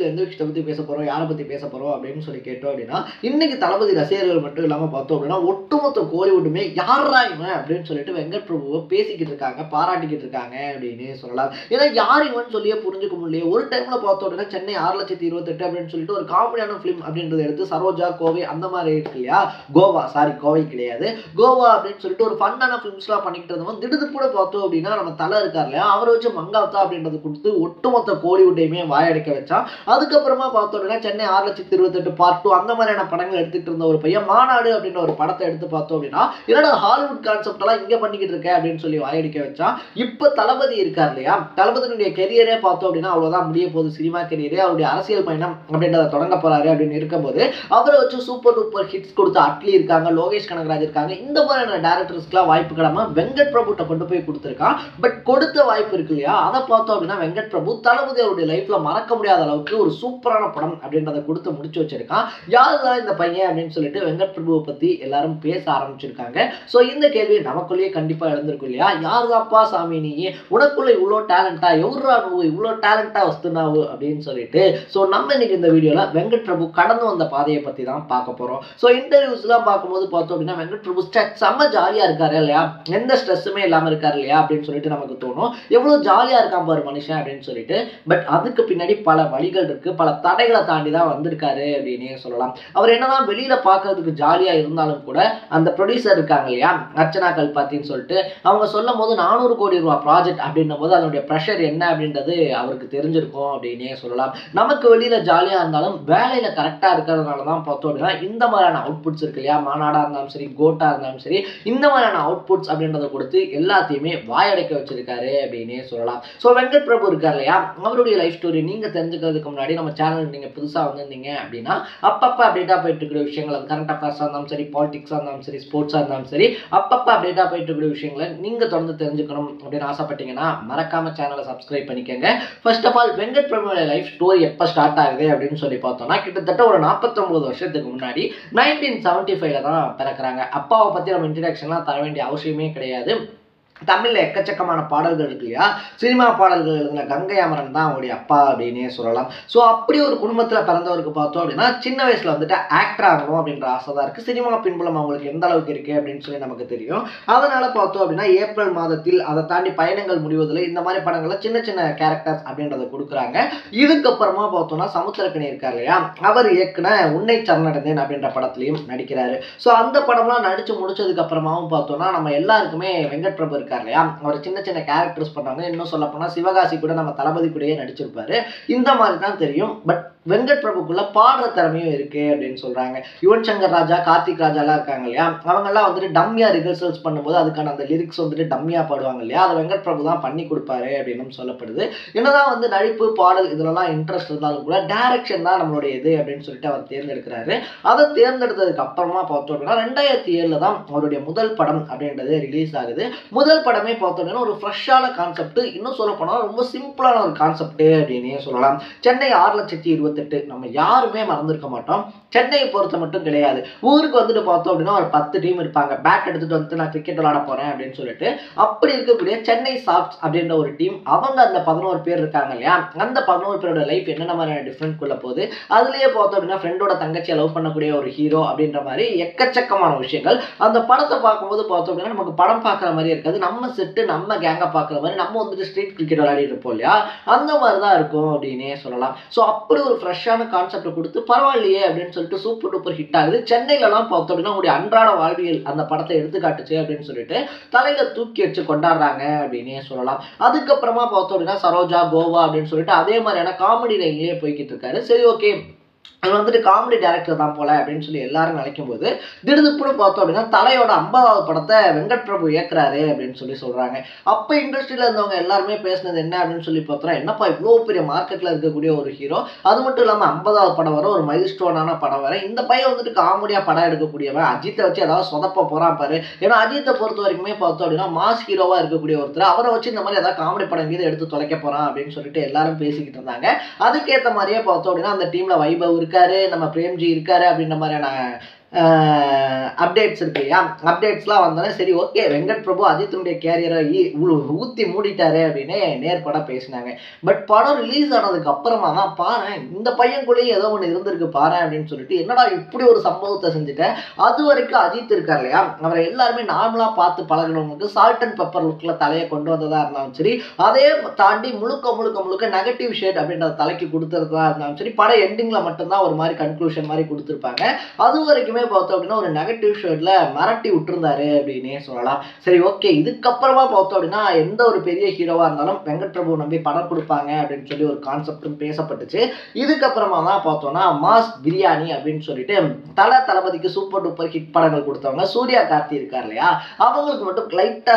வீடியோல எந்த விஷயத்தை பத்தி பேச போறோம், யாரை பத்தி பேச போறோம் அப்படின்னு சொல்லி கேட்டோம் அப்படின்னா, இன்னைக்கு தளபதி ரசிகர்கள் மட்டும் இல்லாம பார்த்தோம் அப்படின்னா, ஒட்டுமொத்த கோலிவுட்டுமே யார்ரா இவன் அப்படின்னு சொல்லிட்டு வெங்கட் பிரபுவை பேசிக்கிட்டு இருக்காங்க, பாராட்டிக்கிட்டு இருக்காங்க அப்படின்னு சொல்லலாம். ஏன்னா யார் இவன் சொல்லியே புரிஞ்சுக்க முடியல. ஒரு டைம்ல பார்த்தோம் அப்படின்னா சென்னை 6,28,000 அப்படின்னு சொல்லிட்டு ஒரு காமெடியான ஃபிலிம் அப்படின்றத எடுத்து சரோஜா, கோவை அந்த மாதிரி இருக்கு இல்லையா, கோவை கிடையாது, கோவா அப்படின்னு சொல்லிட்டு ஒரு ஃபன்னான ஃபிலிம்ஸ்லாம் பண்ணிக்கிட்டு இருந்தவங்க திடுதிப்புட பார்த்தோம் அப்படின்னா நம்ம தலை இருக்கார் இல்லையா, அவரை வச்சு மங்காத்தா அப்படின்றது கொடுத்து ஒட்டுமொத்த கோலிவுட்டையுமே வாயடைக்க வச்சான். அதுக்கப்புறமா பார்த்தோம் அப்படின்னா சென்னை 6,28,000 பார்ட் 2 அந்த மாதிரியான படங்கள் எடுத்துட்டு இருந்த ஒரு பையன் மாநாடு அப்படின்ற ஒரு படத்தை எடுத்து பார்த்தோம் அப்படின்னா, என்னடா ஹாலிவுட் கான்செப்ட் எல்லாம் இங்க பண்ணிக்கிட்டு இருக்க அப்படின்னு சொல்லி வாயடிக்க வச்சான். இப்ப தளபதி இருக்கார் இல்லையா, தளபதியினுடைய கெரியரே பார்த்தோம் அப்படின்னா அவ்வளவுதான் முடிய போகுது, சினிமா கெரியரே. அவருடைய அரசியல் பயணம் அப்படின்றத தொடங்க போறாரு அப்படின்னு இருக்கும்போது அவரை வச்சு சூப்பர் டூப்பர் ஹிட்ஸ் கொடுத்த அட்லி இருக்காங்க, லோகேஷ் கனகராஜ் இருக்காங்க. இந்த மாதிரியான டேரக்டர்ஸ்க்குலாம் வாய்ப்பு கிடாம வெங்கட் பிரபுட்ட கொண்டு போய் கொடுத்துருக்கான். பட் கொடுத்த வாய்ப்பு இருக்கு இல்லையா, அதை பார்த்தோம் அப்படின்னா வெங்கட் பிரபு தளபதி அவருடைய லைஃப்ல மறக்க முடியாத அளவுக்கு ஒரு சூப்பரான படம் அப்படின்றத கொடுத்து முடிச்சு வச்சிருக்கான். யாருதான் இந்த பையன் அப்படின்னு சொல்லிட்டு வெங்கட் பிரபுவை பத்தி எல்லாரும் பேச ஆரம்பிச்சிருக்காங்க. ஸோ இந்த கேள்வி நமக்குள்ளேயே கண்டிப்பா எழுந்திருக்கும் இல்லையா, யாருதாப்பா சாமி நீ, உனக்குள்ள இவ்வளோ டேலண்டா, எவ்வளோ நூவு இவ்வளோ டேலண்டா வஸ்துனாவு அப்படின்னு சொல்லிட்டு. ஸோ நம்ம இன்னைக்கு இந்த வீடியோல வெங்கட் பிரபு கடந்து வந்த பாதையை பத்தி தான் பார்க்க போறோம். ஸோ இன்டர்வியூஸ்லாம் பார்க்கும்போது பார்த்தோம் அப்படின்னா வெங்கட் பிரபு செம்ம ஜாலியா இருக்காரு இல்லையா, எந்த ஸ்ட்ரெஸ்ஸுமே இல்லாம இருக்காரு இல்லையா அப்படின்னு சொல்லிட்டு நமக்கு தோணும். எவ்வளவு ஜாலியா இருக்கான் பாரு மனுஷன் அப்படின்னு சொல்லிட்டு. பட் அதுக்கு பின்னாடி பல வழிகள் இருக்கு, பல தடைகளை தாண்டி தான் வந்திருக்காரு அப்படின்னே சொல்லலாம். அவர் என்னதான் வெளியில பார்க்கறதுக்கு ஜாலியா இருந்தாலும் கூட அந்த ப்ரொடியூசர் இருக்காங்க இல்லையா, அர்ச்சனா கல்பாத்தின்னு சொல்லிட்டு, அவங்க சொல்லும் போது 400 கோடி ரூபாய் ப்ராஜெக்ட் அப்படின்னும் போது அதனுடைய ப்ரெஷர் என்ன அப்படின்றது அவருக்கு தெரிஞ்சிருக்கும் அப்படின்னே சொல்லலாம். நமக்கு வெளியில ஜாலியா இருந்தாலும் வேலையில கரெக்டா இருக்கிறதுனால தான் பார்த்தோம் அப்படின்னா இந்த மாதிரியான அவுட்புட்ஸ் இருக்கு இல்லையா, மாநாடா இருந்தாலும் சரி, கோட்டா இருந்தாலும் சரி, இந்த மாதிரியான அவுட்புட்ஸ் அப்படின்றத கொடுத்து எல்லாத்தையுமே வாயடைக்க வச்சிருக்காரு அப்படின்னே சொல்லலாம். ஸோ வெங்கட் பிரபு இருக்கார் இல்லையா, அவருடைய லைஃப் ஸ்டோரி நீங்க தெரிஞ்சுக்கிறதுக்கு முன்னாடி நம்ம சேனலுக்கு நீங்க புதுசா வந்திருந்தீங்க அப்படின்னா அப்பப்ப அப்டேட்டா போயிட்டு இருக்கிற விஷயங்கள், அது கரண்ட் அஃபேர்ஸா இருந்தாலும் சரி, பாலிடிக்ஸா இருந்தாலும் சரி, ஸ்போர்ட்ஸா இருந்தாலும் சரி, அப்பப்ப அப்டேட்டா போயிட்டு இருக்கிற விஷயங்களை நீங்க தொடர்ந்து தெரிஞ்சுக்கணும் அப்படின்னு ஆசைப்பட்டீங்கன்னா மறக்காம சேனலை சப்ஸ்கிரைப் பண்ணிக்கங்க. ஃபர்ஸ்ட் ஆஃப் ஆல் வெங்கட் பிரபுவோட லைஃப் ஸ்டோரி எப்ப ஸ்டார்ட் ஆகுது அப்படின்னு சொல்லி பார்த்தோம்னா கிட்டத்தட்ட ஒரு 49 வருஷத்துக்கு முன்னாடி 1975 தான் பிறக்கிறாங்க. அப்பாவை பத்தி நம்ம இன்ட்ரடக்ஷன்லாம் தர வேண்டிய அவசியமே கிடையாது. தமிழ்ல எக்கச்சக்கமான பாடல்கள் இருக்கு இல்லையா, சினிமா பாடல்கள் எழுதின கங்கை அமரன் தான் அவங்களுடைய அப்பா அப்படின்னே சொல்லலாம். ஸோ அப்படி ஒரு குடும்பத்துல பிறந்தவருக்கு பார்த்தோம் அப்படின்னா சின்ன வயசுல வந்துட்டு ஆக்டர் ஆகணும் அப்படின்ற ஆசை தான் இருக்கு. சினிமா பின்புலம் அவங்களுக்கு எந்த அளவுக்கு இருக்கு அப்படின்னு சொல்லி நமக்கு தெரியும். அதனால பார்த்தோம் அப்படின்னா ஏப்ரல் மாதத்தில் அதை தாண்டி பயணங்கள் முடிவதில் இந்த மாதிரி படங்கள்ல சின்ன சின்ன கேரக்டர்ஸ் அப்படின்றத கொடுக்குறாங்க. இதுக்கப்புறமா பார்த்தோம்னா சமுத்திரக்கனி இருக்கார் இல்லையா, அவர் இயக்குன உன்னை சரணடைந்தேன் அப்படின்ற படத்துலையும் நடிக்கிறாரு. ஸோ அந்த படம்லாம் நடிச்சு முடிச்சதுக்கு அப்புறமாவும் பார்த்தோம்னா நம்ம எல்லாருக்குமே வெங்கட் பிரபு இருக்கார் இல்லையா, அவர் சின்ன சின்ன கேரக்டர்ஸ் பண்ணாங்க. இன்னும் சொல்ல போனா சிவகாசி கூட நம்ம தளபதி கூடயே நடிச்சிருப்பாரு. இந்த மாதிரி தான் தெரியும். பட் வெங்கட் பிரபுக்குள்ள பாடுற திறமையும் இருக்கு அப்படின்னு சொல்றாங்க. யுவன் சங்கர் ராஜா, கார்த்திக் ராஜாலாம் இருக்காங்க இல்லையா, அவங்க எல்லாம் வந்துட்டு டம்மியா ரிஹர்சல்ஸ் பண்ணும்போது அதுக்கான அந்த லிரிக்ஸ் வந்துட்டு டம்மியா பாடுவாங்க இல்லையா, அதை வெங்கட் பிரபு தான் பண்ணி கொடுப்பாரு அப்படின்னு சொல்லப்படுது. என்னதான் வந்து நடிப்பு, பாடல் இதுலலாம் இன்ட்ரெஸ்ட் இருந்தாலும் கூட டைரக்ஷன் தான் நம்மளுடைய இது அப்படின்னு சொல்லிட்டு அவர் தேர்ந்தெடுக்கிறாரு. அதை தேர்ந்தெடுத்ததுக்கு அப்புறமா பார்த்தோம் அப்படின்னா 2007 தான் அவருடைய முதல் படம் அப்படின்றது ரிலீஸ் ஆகுது. முதல் படமே பார்த்தோம் அப்படின்னா ஒரு ஃப்ரெஷ்ஷான கான்செப்ட், இன்னும் சொல்ல போனா ரொம்ப சிம்பிளான ஒரு கான்செப்ட் அப்படின்னே சொல்லலாம். சென்னை 6,28,000 நம்ம யாருமே மறந்துருக்க மாட்டோம். சென்னையை பொறுத்த மட்டும் கிடையாது, ஊருக்கு வந்துட்டு பார்த்தோம் அப்படின்னா ஒரு 10 டீம் இருப்பாங்க. பேட் எடுத்துட்டு வந்து நான் கிரிக்கெட் விளையாட போறேன் அப்படின்னு சொல்லிட்டு அப்படி இருக்கக்கூடிய சென்னை சாஃப்ட்ஸ் அப்படின்ற ஒரு டீம், அவங்க அந்த 11 பேர் இருக்காங்க இல்லையா, அந்த 11 பேரோட லைஃப் என்னென்ன மாதிரியான டிஃப்ரெண்ட் குள்ள போகுது. அதுலயே பார்த்தோம் அப்படின்னா ஃப்ரெண்டோட தங்கச்சியை லவ் பண்ணக்கூடிய ஒரு ஹீரோ அப்படின்ற மாதிரி எக்கச்சக்கமான விஷயங்கள். அந்த படத்தை பார்க்கும்போது பார்த்தோம் அப்படின்னா நமக்கு படம் பார்க்குற மாதிரி இருக்காது, நம்ம செட்டு நம்ம கேங்கை பார்க்குற மாதிரி, நம்ம வந்துட்டு ஸ்ட்ரீட் கிரிக்கெட் விளையாடி இருப்போம் இல்லையா, அந்த மாதிரி தான் இருக்கும் அப்படின்னே சொல்லலாம். ஸோ அப்படி ஒரு ஃப்ரெஷ்ஷான கான்செப்ட் கொடுத்து பரவாயில்லையே அப்படின்னு சொல்லிட்டு சூப்பர் டூப்பர் ஹிட் ஆகுது. சென்னையிலலாம் பார்த்தோம் அப்படின்னா உங்களுடைய அன்றாட வாழ்வியல் அந்த படத்தை எடுத்துக்காட்டுச்சு அப்படின்னு சொல்லிட்டு தலையில தூக்கி வச்சு கொண்டாடுறாங்க அப்படின்னே சொல்லலாம். அதுக்கப்புறமா பார்த்தோம் அப்படின்னா சரோஜா, கோவா அப்படின்னு சொல்லிட்டு அதே மாதிரியான காமெடி லைன்லயே போய்கிட்டு இருக்காரு. சரி ஓகே, அது வந்துட்டு காமெடி டேரக்டர் தான் போல அப்படின்னு சொல்லி எல்லாரும் நினைக்கும் போது திடுதுப்புன்னு பார்த்தோம் அப்படின்னா தலையோட 50வது படத்தை வெங்கட் பிரபு இயக்குறாரு அப்படின்னு சொல்லி சொல்றாங்க. அப்ப இண்டஸ்ட்ரியில இருந்தவங்க எல்லாருமே பேசினது என்ன அப்படின்னு சொல்லி பார்த்தோம்னா, என்னப்பா இவ்வளோ பெரிய மார்க்கெட்ல இருக்கக்கூடிய ஒரு ஹீரோ, அது மட்டும் இல்லாம 50வது படம் வர ஒரு மைல் ஸ்டோனான படம் வர, இந்த பையன் வந்துட்டு காமெடியா படம் எடுக்கக்கூடியவன், அஜித்தை வச்சு ஏதாவது சொதப்ப போறான் பாரு. ஏன்னா அஜித்தை பொறுத்த வரைக்குமே பார்த்தோம் அப்படின்னா மாஸ் ஹீரோவா இருக்கக்கூடிய ஒருத்தர், அவரை வச்சு இந்த மாதிரி ஏதாவது காமெடி படம் மீது எடுத்து தொலைக்க போறான் அப்படின்னு சொல்லிட்டு எல்லாரும் பேசிக்கிட்டு இருந்தாங்க. அதுக்கேற்ற மாதிரியே பார்த்தோம் அப்படின்னா அந்த டீம்ல வைபவ் இருக்காரு, நம்ம பிரேம்ஜி இருக்காரு அப்படின்ற மாதிரியான அப்டேட்ஸ் இருக்கு இல்லையா, அப்டேட்ஸ்லாம் வந்தோடனே சரி ஓகே வெங்கட் பிரபு அஜித்தினுடைய கேரியரை ஊற்றி மூடிட்டாரு அப்படின்னு நேர்பட பேசினாங்க. பட் படம் ரிலீஸ் ஆனதுக்கு அப்புறமா தான் பாரு இந்த பையன்குள்ளேயே ஏதோ ஒன்று இருந்திருக்கு பாரு அப்படின்னு சொல்லிட்டு என்னடா இப்படி ஒரு சம்பவத்தை செஞ்சுட்டேன். அது வரைக்கும் அஜித் இருக்கார் இல்லையா, அவரை எல்லாருமே நார்மலாக பார்த்து பழகினவங்களுக்கு சால்ட் அண்ட் பெப்பர் லுக்கில் தலையை கொண்டு வந்ததா இருந்தாலும் சரி, அதே தாண்டி முழுக்க முழுக்க முழுக்க நெகட்டிவ் ஷேட் அப்படின்றத தலைக்கு கொடுத்துறதா இருந்தாலும் சரி, படம் எண்டிங்கில் மட்டும்தான் ஒரு மாதிரி கன்க்ளூஷன் மாதிரி கொடுத்துருப்பாங்க. அது வரைக்குமே பார்த்தோம் அப்படின்னா ஒரு நெகட்டிவ் ஷேட்ல மிரட்டி விட்டுருந்தாரு அப்படின்னே சொல்லலாம். சரி ஓகே, இதுக்கப்புறமா பார்த்தோம் அப்படின்னா எந்த ஒரு பெரிய ஹீரோவா இருந்தாலும் வெங்கட் பிரபு நம்பி படம் கொடுப்பாங்க அப்படின்னு சொல்லி ஒரு கான்செப்டும் பேசப்பட்டுச்சு. இதுக்கப்புறமா தான் பார்த்தோம்னா மாஸ் பிரியாணி அப்படின்னு சொல்லிட்டு தளபதிக்கு சூப்பர் டூப்பர் ஹிட் படங்கள் கொடுத்தவங்க சூர்யா கார்த்தி இருக்கார் இல்லையா, அவங்களுக்கு மட்டும் லைட்டா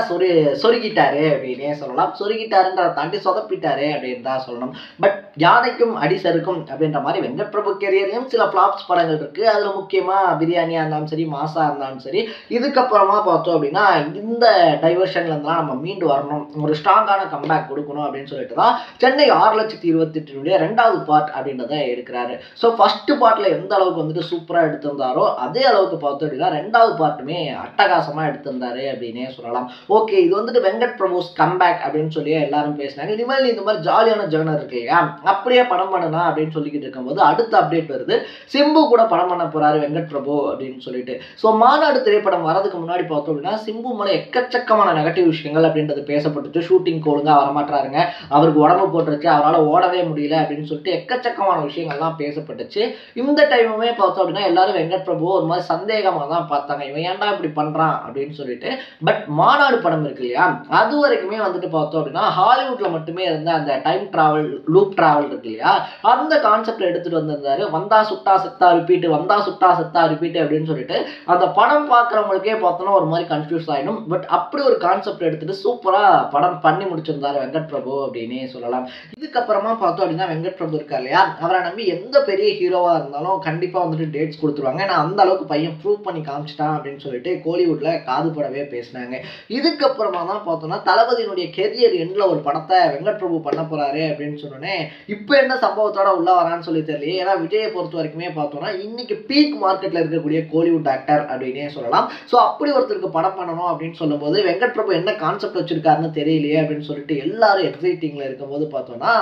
சொருகிட்டாரு அப்படின்னே சொல்லலாம். சொருகிட்டாருன்றதை தாண்டி சொதப்பிட்டாரு அப்படின்னு தான் சொல்லணும். பட் யானைக்கும் அடிசருக்கும் அப்படின்ற மாதிரி வெங்கட் பிரபு கேரியர்லயும் சில ஃபிளாப்ஸ் படங்கள் இருக்கு. அதுல முக்கியமா பிரியாணியா இருந்தாலும் சரி, மாசா இருந்தாலும் சரி, இதுக்கப்புறமா பார்த்தோம் அப்படின்னா இந்த டைவர்ஷன்ல இருந்தெல்லாம் நம்ம மீண்டு வரணும், ஒரு ஸ்ட்ராங்கான கம்பேக் கொடுக்கணும் அப்படின்னு சொல்லிட்டு தான் சென்னை 6,28,000 2வது பார்ட் அப்படின்றத எடுக்கிறாரு. ஸோ ஃபர்ஸ்ட் பார்ட்ல எந்த அளவுக்கு வந்துட்டு சூப்பரா எடுத்திருந்தாரோ அதே அளவுக்கு பார்த்தோம் அப்படின்னா 2வது பார்ட்டுமே அட்டகாசமா எடுத்திருந்தாரு அப்படின்னே சொல்லலாம். ஓகே, இது வந்துட்டு வெங்கட் பிரபுஸ் கம்பேக் அப்படின்னு சொல்லி எல்லாரும் பேசினாங்க. இனிமேல் இந்த மாதிரி ஜாலியான ஜேர்னர் இருக்கு இல்லையா, அப்படியே படம் பண்ணனா அப்படின்னு சொல்லிக்கிட்டு இருக்கும்போது அடுத்த அப்டேட் வருது, சிம்பு கூட படம் பண்ண போறாரு வெங்கட் பிரபு அப்படின்னு சொல்லிட்டு. ஸோ மாநாடு திரைப்படம் வரதுக்கு முன்னாடி பார்த்தோம் அப்படின்னா சிம்பு மேலே எக்கச்சக்கமான நெகட்டிவ் விஷயங்கள் அப்படின்றது பேசப்பட்டுச்சு. ஷூட்டிங் ஒழுங்கா வரமாட்டாருங்க, அவருக்கு உடம்பு போட்டுருச்சு, அவரால் ஓடவே முடியல அப்படின்னு சொல்லிட்டு எக்கச்சக்கமான விஷயங்கள்லாம் பேசப்பட்டுச்சு. இந்த டைமுமே பார்த்தோம் அப்படின்னா எல்லாரும் வெங்கட் பிரபு ஒரு மாதிரி சந்தேகமாக தான் பார்த்தாங்க, இவன் ஏன்டா இப்படி பண்றான் அப்படின்னு சொல்லிட்டு. பட் மாநாடு படம் இருக்கு இல்லையா, அது வரைக்குமே வந்துட்டு பார்த்தோம் அப்படின்னா ஹாலிவுட்ல மட்டுமே இருந்த அந்த டைம் டிராவல் லூப் டிராவல் இருக்கு இல்லையா, அந்த கான்செப்ட் எடுத்துட்டு வந்திருந்தாரு. வந்தா சுட்டா செத்தா ரிப்பீட், வந்தா சுட்டா செத்தா ரிப்பீட் அப்படின்னு சொல்லிட்டு அந்த படம் பார்க்குறவங்களுக்கே பார்த்தோன்னா ஒரு மாதிரி கன்ஃபியூஸ் ஆகிடும். பட் அப்படி ஒரு கான்செப்ட் எடுத்துட்டு சூப்பரா படம் பண்ணி முடிச்சிருந்தாரு வெங்கட் பிரபு அப்படின்னே சொல்லலாம். இதுக்கப்புறமா பார்த்தோம் அப்படின்னா வெங்கட் பிரபு இருக்கார் இல்லையா, அவரை நம்பி எந்த பெரிய ஹீரோவா இருந்தாலும் கண்டிப்பா வந்துட்டு டேட்ஸ் கொடுத்துருவாங்க. ஏன்னா அந்த அளவுக்கு பையன் ப்ரூவ் பண்ணி காமிச்சிட்டான் அப்படின்னு சொல்லிட்டு கோலிவுட்ல காது படவே பேசினாங்க. இதுக்கப்புறமா தான் பார்த்தோம்னா தளபதியினுடைய கெரியர் எண்ட்ல ஒரு படத்தை வெங்கட் பிரபு பண்ண போறாரு அப்படின்னு சொன்னோன்னே இப்போ என்ன சம்பவத்தோட உள்ள வரான்னு சொல்லி தெரியல. ஏன்னா விஜயை பொறுத்த வரைக்குமே பார்த்தோம்னா இன்னைக்கு பீக் மார்க்கெட்ல இருக்கக்கூடிய கோலிவுட் ஆக்டர் அப்படின்னே சொல்லலாம். ஸோ அப்படி ஒருத்தருக்கு படம் பண்ணணும் அப்படின்னு சொல்லும்போது வெங்கட் பிரபு என்ன கான்செப்ட் வச்சிருக்காருன்னு தெரியலையே அப்படின்னு சொல்லிட்டு எல்லாரும் எக்ஸைட்டிங்ல இருக்கும்போது பார்த்தோம்னா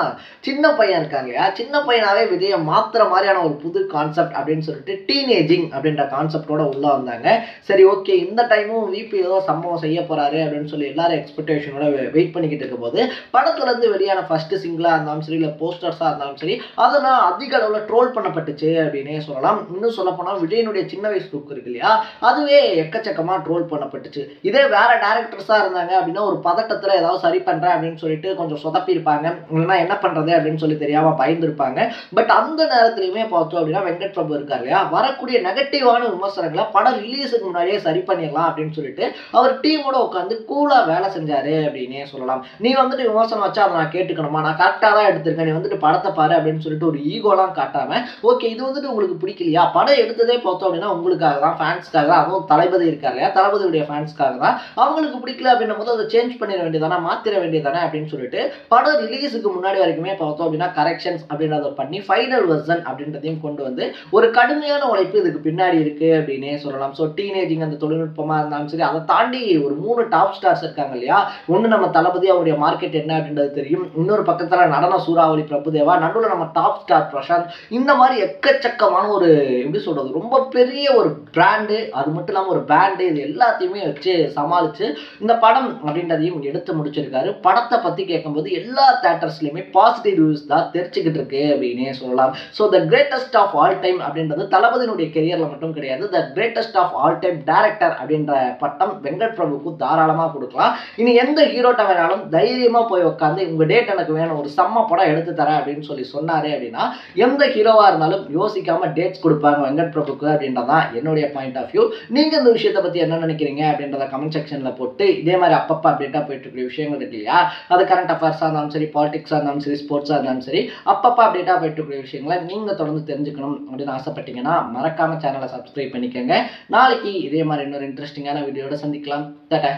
சின்ன பையன் இருக்காங்க இல்லையா, சின்ன பையனாவே விஜயை மாத்திர மாதிரியான ஒரு புது கான்செப்ட் அப்படின்னு சொல்லிட்டு டீனேஜிங் அப்படின்ற கான்செப்டோட உள்ள வந்தாங்க. சரி ஓகே, இந்த டைமும் விபி ஏதோ சம்பவம் செய்ய போறாரு அப்படின்னு சொல்லி எல்லாரும் எக்ஸ்பெக்டேஷனோட வெயிட் பண்ணிக்கிட்டு இருக்கும்போது படத்துல இருந்து வெளியான ஃபர்ஸ்ட் சிங்கிளா இருந்தாலும் சரி, இல்லை போஸ்டர்ஸா இருந்தாலும் சரி, அதெல்லாம் அதிக அளவில் ட்ரோல் பண்ணப்பட்டுச்சு அப்படின்னே சொல்லலாம். இன்னும் சொல்ல போனால் விஜயனுடைய சின்ன வயசு லுக் இருக்கு இல்லையா, அதுவே எக்கச்சக்கமாக ட்ரோல் பண்ணப்பட்டுச்சு. இதே வேற டேரக்டர்ஸாக இருந்தாங்க அப்படின்னா ஒரு பதட்டத்தில் ஏதாவது சரி பண்ணுறேன் அப்படின்னு சொல்லிட்டு கொஞ்சம் சொதப்பியிருப்பாங்க, இல்லைன்னா என்ன பண்ணுறது அப்படின்னு சொல்லி தெரியாமல் பயந்துருப்பாங்க. பட் அந்த நேரத்துலையுமே பார்த்தோம் அப்படின்னா வெங்கட் பிரபு இருக்கார் இல்லையா, வரக்கூடிய நெகட்டிவான விமர்சனங்களை படம் ரிலீஸுக்கு முன்னாடியே சரி பண்ணிடலாம் அப்படின்னு சொல்லிட்டு அவர் டீமோட உட்காந்து கூலாக வேலை செஞ்சாரு அப்படின்னே சொல்லலாம். நீ வந்துட்டு விமர்சனம் வச்சா அதை நான் கேட்டுக்கணுமா, நான் கரெக்டாக தான் எடுத்திருக்கேன், நீ வந்துட்டு படத்தை பாரு அப்படின்னு சொல்லிட்டு ஒரு ஈகோலாம் காட்டாம ஓகே இது வந்துட்டு உங்களுக்கு பிடிக்கலையா, படம் எடுத்ததே பார்த்தோம் அப்படின்னா உங்களுக்காக தான், ஃபேன்ஸ்க்காக தான், அதுவும் தளபதி இருக்காரு இல்லையா, தளபதியுடைய ஃபேன்ஸ்க்காக தான், அவங்களுக்கு பிடிக்கல அப்படின்னும் போது அதை சேஞ்ச் பண்ணிட வேண்டியதானே, மாத்திர வேண்டியதானே அப்படின்னு சொல்லிட்டு படம் ரிலீஸுக்கு முன்னாடி வரைக்குமே பார்த்தோம் அப்படின்னா கரெக்ஷன்ஸ் அப்படின்றத பண்ணி ஃபைனல் வெர்ஷன் அப்படின்றதையும் கொண்டு வந்து ஒரு கடுமையான உழைப்பு இதுக்கு பின்னாடி இருக்கு அப்படின்னே சொல்லலாம். ஸோ டீனேஜிங் அந்த தொழில்நுட்பமாக இருந்தாலும் சரி, அதை தாண்டி ஒரு 3 டாப் ஸ்டார்ஸ் இருக்காங்க இல்லையா, ஒன்று நம்ம தளபதி அவருடைய மார்க்கெட் என்ன அப்படின்றது தெரியும், இன்னொரு பக்கத்தில் நடன சூறாவளி பிரபுதேவா, நடுவில் நம்ம டாப் ஸ்டார் பிரசாந்த், இந்த மாதிரி எக்கச்சக்கமான ஒரு எப்படி சொல்றது ரொம்ப பெரிய ஒரு பிராண்டு, அது மட்டும் இல்லாமல் ஒரு பேண்டு, இது எல்லாத்தையுமே வச்சு சமாளித்து இந்த படம் அப்படின்றதையும் எடுத்து முடிச்சிருக்காரு. படத்தை பற்றி கேட்கும்போது எல்லா தேட்டர்ஸ்லையுமே பாசிட்டிவ் ரிவ்யூஸ் தான் தெரிச்சுக்கிட்டு இருக்கு அப்படின்னே சொல்லலாம். So the greatest of all time அப்படின்றது தளபதியினுடைய கெரியரில் மட்டும் கிடையாது, the greatest of all time director அப்படின்ற பட்டம் வெங்கட் பிரபுக்கு தாராளமாக கொடுக்கலாம். இனி எந்த ஹீரோட்ட வேணாலும் தைரியமாக போய் உட்காந்து உங்கள் டேட் எனக்கு வேணும், ஒரு செம்ம படம் எடுத்து தரேன் அப்படின்னு சொல்லி சொன்னாரு அப்படின்னா எந்த ஹீரோவாக இருந்தாலும் யோசிக்காம டேட்ஸ் கொடுப்பாங்க வெங்கட் பிரபுக்கு அப்படின்றதான் என்னுடைய பாயிண்ட் ஆஃப் வியூ. நீங்கள் இந்த விஷயத்தை பற்றி என்ன நினைக்கிறீங்க அப்படின்றத கமெண்ட் செக்ஷனில் போட்டு இதே மாதிரி அப்பப்போ அப்டேட்டாக போயிட்டு இருக்கிற விஷயங்கள் இருக்கு இல்லையா, அது கரண்ட் அஃபேர்ஸாக இருந்தாலும் சரி, பாலிடிக்ஸாக இருந்தாலும் சரி, ஸ்போர்ட்ஸாக இருந்தாலும் சரி, அப்பப்போ அப்டேட்டாக போயிட்டு இருக்கிற விஷயங்களை நீங்கள் தொடர்ந்து தெரிஞ்சுக்கணும் அப்படின்னு ஆசைப்பட்டீங்கன்னா மறக்காம சேனலை சப்ஸ்கிரைப் பண்ணிக்கோங்க. நாளைக்கு இதே மாதிரி இன்னொரு இன்ட்ரெஸ்டிங்கான வீடியோட சந்திக்கலாம். Tata,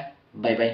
bye by.